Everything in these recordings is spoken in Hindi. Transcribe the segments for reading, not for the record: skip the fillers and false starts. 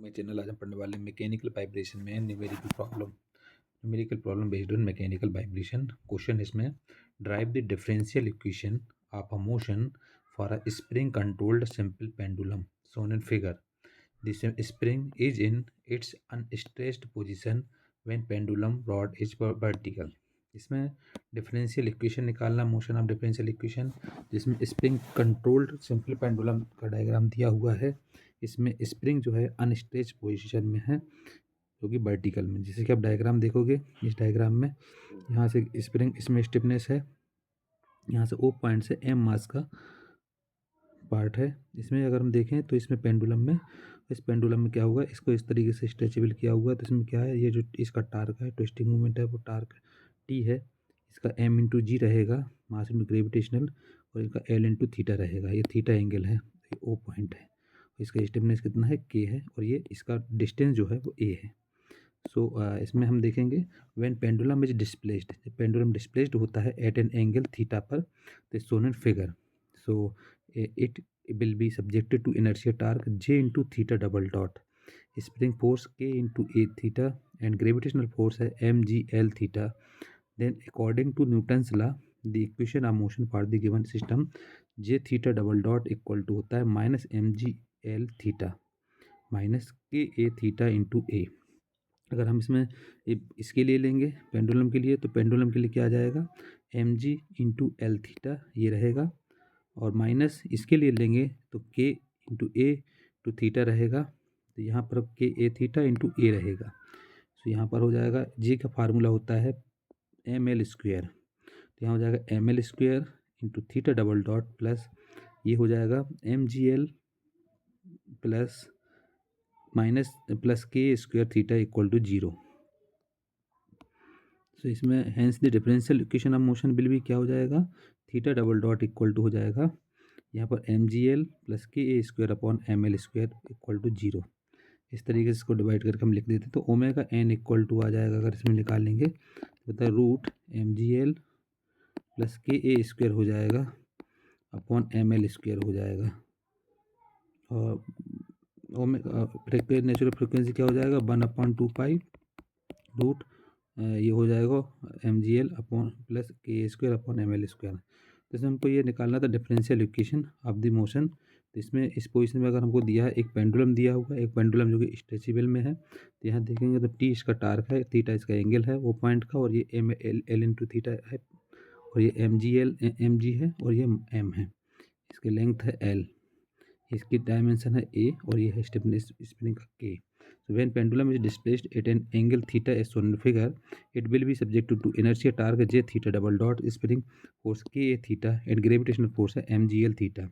मेरे चैनल आज हम पढ़ने वाले मैकेनिकल वाइब्रेशन में numerical problem based on mechanical vibration. Question इसमें derive the differential equation of a motion for a spring controlled simple pendulum shown in figure. The spring is in its unstressed position when pendulum rod is vertical. इसमें डिफरेंशियल इक्वेशन निकालना, मोशन ऑफ डिफरेंशियल इक्वेशन, जिसमें स्प्रिंग कंट्रोल्ड सिंपल पेंडुलम का डायग्राम दिया हुआ है। इसमें स्प्रिंग जो है अनस्ट्रेच पोजीशन में है, जो कि वर्टिकल में। जैसे कि आप डायग्राम देखोगे, इस डायग्राम में यहाँ से स्प्रिंग, इसमें स्टिफनेस है, यहाँ से O पॉइंट से M मास का पार्ट है। इसमें अगर हम देखें तो इसमें पेंडुलम में, इस पेंडुलम में क्या होगा, इसको इस तरीके से स्ट्रेचेबल किया हुआ है। तो इसमें क्या है, ये जो इसका टार्क है, ट्विस्टिंग मूवमेंट है, वो टार्क T है। इसका M इंटू जी रहेगा, मास इंटू ग्रेविटेशनल, और इसका L इंटू थीटा रहेगा। ये थीटा एंगल है, ये O पॉइंट है। इसका स्टिफनेस कितना है, K है, और ये इसका डिस्टेंस जो है वो A है। इसमें हम देखेंगे व्हेन पेंडुलम इज डिस्प्लेस्ड, जब पेंडुलम डिस्प्लेस्ड होता है एट एन एंगल थीटा पर, तो shown in figure. So it will be subjected to inertia torque J into theta double dot, spring force K into A theta, and gravitational force है mgl theta. Then according to Newton's law, the equation of motion for the given system J theta double dot equal to होता है minus mgl theta minus K A theta into A। अगर हम इसमें इसके लिए लेंगे पेंडुलम के लिए, तो पेंडुलम के लिए क्या आ जाएगा, mg इंटू एल थीटा ये रहेगा, और माइनस इसके लिए लेंगे तो K into a two theta रहेगा। तो यहाँ पर K A theta into a रहेगा। तो यहाँ पर हो जाएगा, G का फार्मूला होता है ml स्क्वेयर, तो यहाँ हो जाएगा ml square into theta double dot plus ये हो जाएगा mgl plus minus plus K square theta equal to 0। तो इसमें hence the differential equation of motion will भी क्या हो जाएगा, theta double dot equal to हो जाएगा यहाँ पर mgl plus K A square upon ml square equal to 0। इस तरीके से इसको डिवाइड करके हम लिख देते, तो ओमेगा n इक्वल टू आ जाएगा, अगर इसमें निकालेंगे तो होता है root mgl plus K A square हो जाएगा अपॉन ml स्क्वायर हो जाएगा, और नेचुरल फ्रिक्वेंसी क्या हो जाएगा, 1/2 रूट ये हो जाएगा mgl upon plus K square upon ml square. तो इसमें हमको ये निकालना था differential equation of the motion. तो इसमें इस पोजीशन में अगर हमको दिया है, एक पेंडुलम दिया हुआ है, एक पेंडुलम जो कि स्ट्रेचेबल में है, तो यहाँ देखेंगे तो T इसका टार्क है, थीटा इसका एंगल है वो पॉइंट का, और ये L इंटू थीटा है, और ये mg है, और ये M है, इसकी लेंथ है L, इसकी डायमेंशन है A, और ये है स्टिफनेस स्प्रिंग का K। So when pendulum is displaced at an angle theta as shown in figure, it will be subjected to inertia torque J theta double dot, spring force K A theta, and gravitational force mgl theta.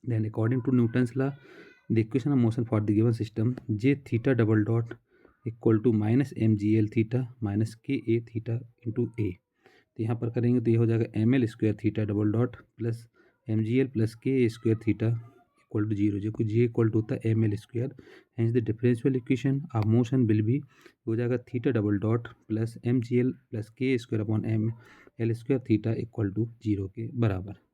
Then according to Newton's law, the equation of motion for the given system J theta double dot equal to minus mgl theta minus K A theta into A। तो यहाँ पर करेंगे तो ये हो जाएगा ml square theta double dot plus mgl plus K A square theta equal to 0, जो कि G इक्वल टू होता है ml square. Hence the differential equation of motion will भी हो जाएगा theta double dot plus mgl plus K square upon ml square theta equal to 0 के बराबर।